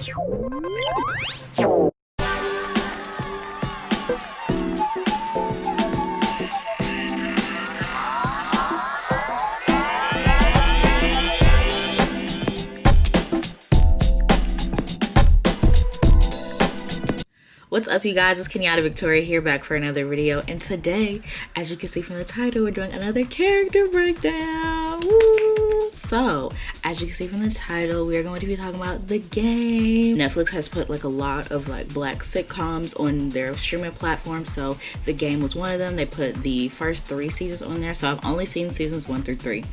What's up, you guys? It's Kenyatta Victoria here, back for another video, and today, as you can see from the title, we're doing another character breakdown. Woo! So, as you can see from the title, we are going to be talking about The Game. Netflix has put like a lot of like black sitcoms on their streaming platform, so The Game was one of them. They put the first 3 seasons on there, so I've only seen seasons 1 through 3.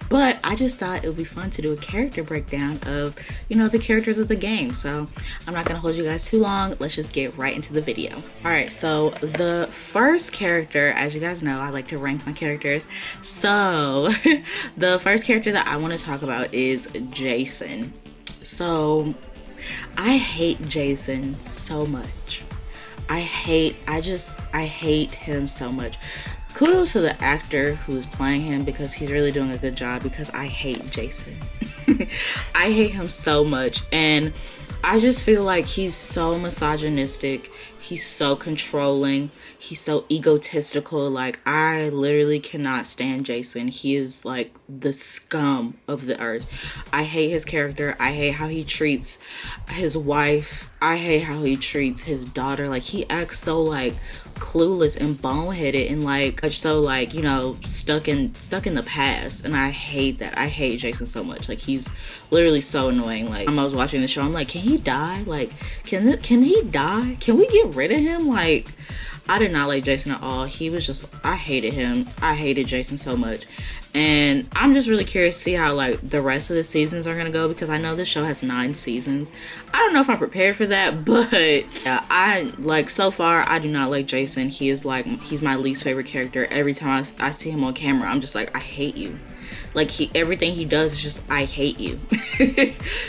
But I just thought it would be fun to do a character breakdown of, you know, the characters of The Game. So I'm not gonna hold you guys too long. Let's just get right into the video. All right, so the first character, as you guys know, I like to rank my characters. So the first character that I want to talk about is Jason. So I hate Jason so much. I hate him so much. Kudos to the actor who's playing him, because he's really doing a good job, because I hate Jason. I hate him so much, and I just feel like he's so misogynistic. He's so controlling. He's so egotistical. Like, I literally cannot stand Jason. He is like the scum of the earth. I hate his character. I hate how he treats his wife. I hate how he treats his daughter. Like, he acts so like clueless and boneheaded and like so like, you know, stuck in the past, and I hate that. I hate Jason so much. Like, he's literally so annoying. Like, I was watching the show, I'm like, can he die? Like, can he die? Can we get rid of him? Like, I did not like Jason at all. He was just, I hated him. I hated Jason so much. And I'm just really curious to see how like the rest of the seasons are gonna go, because I know this show has 9 seasons. I don't know if I'm prepared for that, but yeah, I like, so far I do not like Jason. He is like, he's my least favorite character. Every time I see him on camera, I'm just like, I hate you. Like, everything he does is just, I hate you.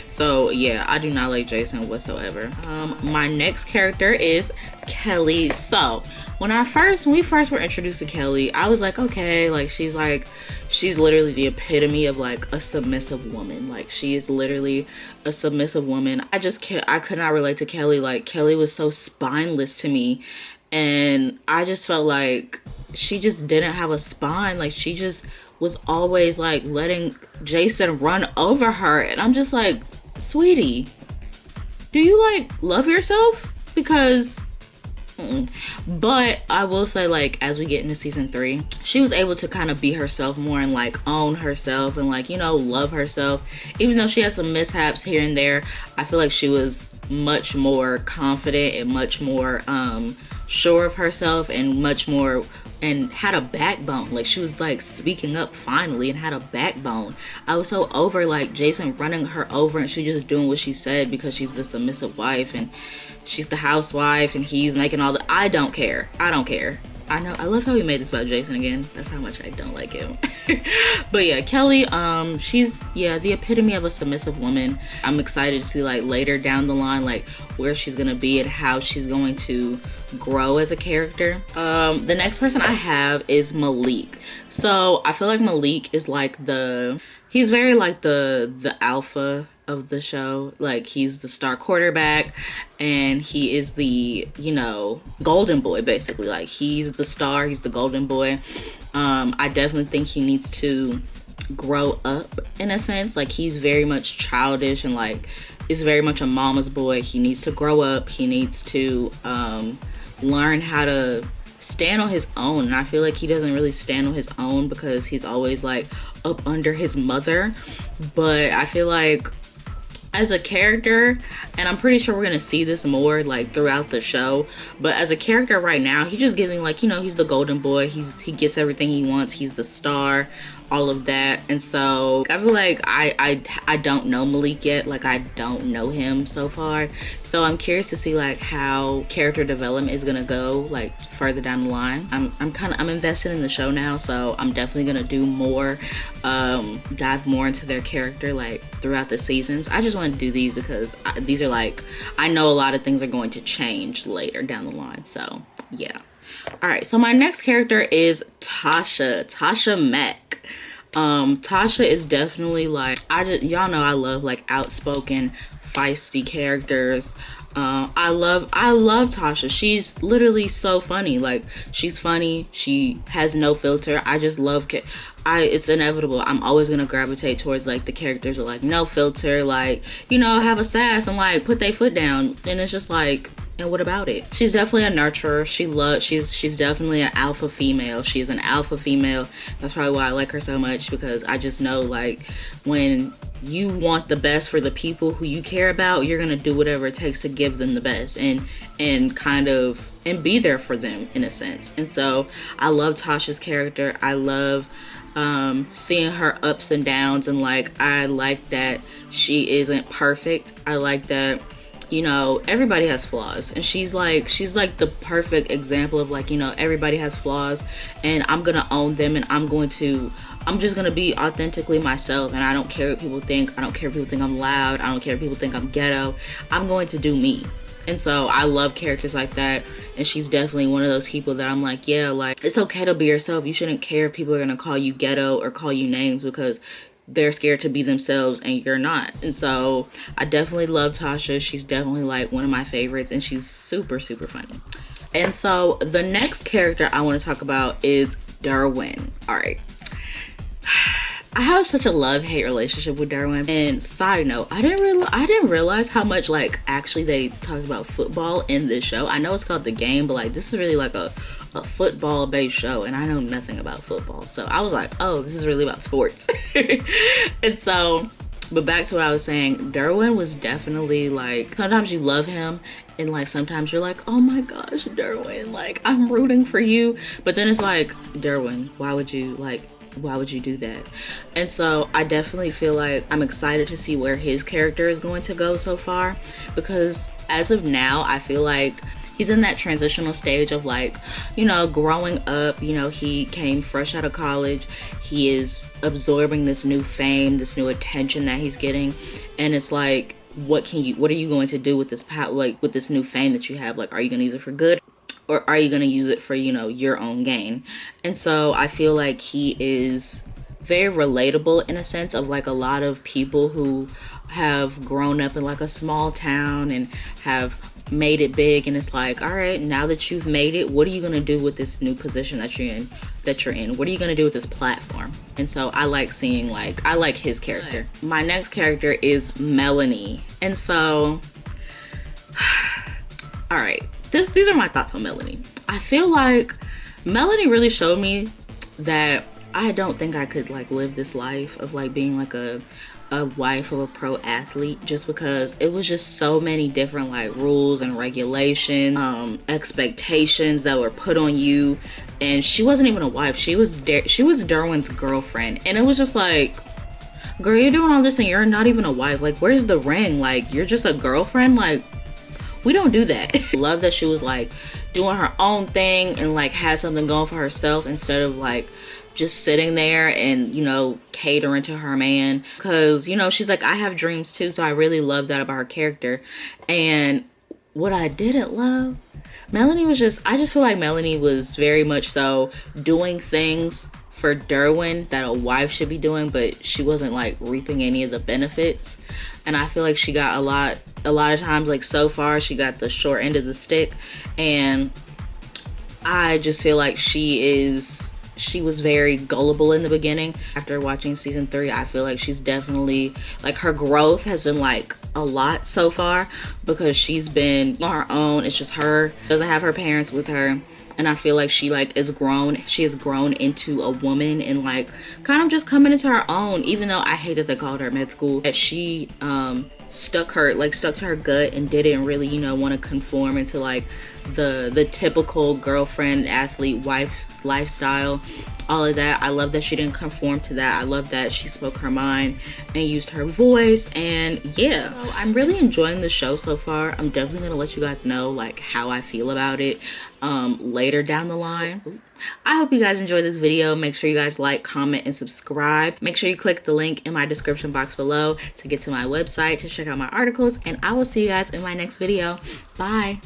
So yeah, I do not like Jason whatsoever. My next character is Kelly. So when we first were introduced to Kelly, I was like, okay, like, she's literally the epitome of like a submissive woman. Like, she is literally a submissive woman. I could not relate to Kelly. Like, Kelly was so spineless to me, and I just felt like she just didn't have a spine. Like, she just was always like letting Jason run over her, and I'm just like, sweetie, do you like love yourself? Because But I will say, like, as we get into season 3, she was able to kind of be herself more and like own herself and like, you know, love herself. Even though she had some mishaps here and there, I feel like she was much more confident and much more sure of herself, and much more, and had a backbone. Like, she was like speaking up finally and had a backbone. I was so over like Jason running her over and she just doing what she said, because she's the submissive wife and she's the housewife, and he's making all the, I don't care. I know, I love how we made this about Jason again. That's how much I don't like him. But yeah, Kelly, she's, yeah, the epitome of a submissive woman. I'm excited to see like later down the line, like where she's gonna be and how she's going to grow as a character. The next person I have is Malik. So I feel like Malik is like he's very like the alpha of the show. Like, he's the star quarterback, and he is the, you know, golden boy, basically. Like, he's the star, he's the golden boy. I definitely think he needs to grow up in a sense. Like, he's very much childish and like is very much a mama's boy. He needs to grow up. He needs to learn how to stand on his own, and I feel like he doesn't really stand on his own because he's always like up under his mother. But I feel like as a character, and I'm pretty sure we're gonna see this more like throughout the show, but as a character right now, he just gives me like, you know, he's the golden boy, he gets everything he wants, he's the star, all of that. And so I feel like I don't know Malik yet. Like, I don't know him so far, so I'm curious to see like how character development is gonna go like further down the line. I'm invested in the show now, so I'm definitely gonna do more, dive more into their character like throughout the seasons. I just want to do these because these are like, I know a lot of things are going to change later down the line, so yeah. All right, so my next character is Tasha Mack. Tasha is definitely like, y'all know I love like outspoken feisty characters. I love Tasha. She's literally so funny. Like, she's funny. She has no filter. I just love it's inevitable. I'm always gonna gravitate towards like the characters with like no filter, like, you know, have a sass and like put their foot down. And it's just like, and what about it? She's definitely a nurturer. She's definitely an alpha female. She's an alpha female. That's probably why I like her so much, because I just know, like, when you want the best for the people who you care about, you're gonna do whatever it takes to give them the best and kind of and be there for them in a sense. And so I love Tasha's character. I love seeing her ups and downs, and like, I like that she isn't perfect. I like that, you know, everybody has flaws, and she's like the perfect example of like, you know, everybody has flaws, and I'm gonna own them, and I'm just gonna be authentically myself, and I don't care what people think. I don't care if people think I'm loud. I don't care if people think I'm ghetto. I'm going to do me. And so I love characters like that, and she's definitely one of those people that I'm like, yeah, like, it's okay to be yourself. You shouldn't care if people are gonna call you ghetto or call you names, because they're scared to be themselves and you're not. And so I definitely love Tasha. She's definitely like one of my favorites, and she's super, super funny. And so the next character I want to talk about is Derwin. All right. I have such a love-hate relationship with Derwin. And side note, I didn't realize how much like actually they talked about football in this show. I know it's called The Game, but like, this is really like a football based show, and I know nothing about football. So I was like, oh, this is really about sports. And so, but back to what I was saying, Derwin was definitely like, sometimes you love him, and like sometimes you're like, oh my gosh, Derwin, like, I'm rooting for you. But then it's like, Derwin, why would you do that? And so I definitely feel like I'm excited to see where his character is going to go so far, because as of now, I feel like he's in that transitional stage of like, you know, growing up. You know, he came fresh out of college. He is absorbing this new fame, this new attention that he's getting. And it's like, what are you going to do with this with this new fame that you have? Like, are you going to use it for good, or are you going to use it for, you know, your own gain? And so I feel like he is very relatable in a sense of like a lot of people who have grown up in like a small town and have made it big, and it's like, all right, now that you've made it, what are you gonna do with this new position that you're in? What are you gonna do with this platform? And so I like seeing, like, I like his character. My next character is Melanie. And so all right, these are my thoughts on Melanie. I feel like Melanie really showed me that I don't think I could like live this life of like being like a wife of a pro athlete, just because it was just so many different like rules and regulations, expectations that were put on you. And she wasn't even a wife. She was Derwin's girlfriend, and it was just like, girl, you're doing all this and you're not even a wife. Like, where's the ring? Like, you're just a girlfriend. Like, we don't do that. Love that she was like doing her own thing and like had something going for herself, instead of like just sitting there and, you know, catering to her man. Because, you know, she's like, I have dreams too. So I really love that about her character. And what I didn't love, Melanie was just, I just feel like Melanie was very much so doing things for Derwin that a wife should be doing, but she wasn't like reaping any of the benefits. And I feel like she got a lot of times, like so far, she got the short end of the stick. And I just feel like she was very gullible in the beginning. After watching season 3, I feel like she's definitely, like, her growth has been like a lot so far, because she's been on her own. It's just her, doesn't have her parents with her. And I feel like she has grown into a woman, and like kind of just coming into her own, even though I hate that they called her med school, that she stuck to her gut and didn't really, you know, want to conform into like the typical girlfriend, athlete, wife lifestyle, all of that. I love that she didn't conform to that. I love that she spoke her mind and used her voice. And yeah, so I'm really enjoying the show so far. I'm definitely gonna let you guys know like how I feel about it later down the line. I hope you guys enjoyed this video. Make sure you guys like, comment, and subscribe. Make sure you click the link in my description box below to get to my website to check out my articles, and I will see you guys in my next video. Bye.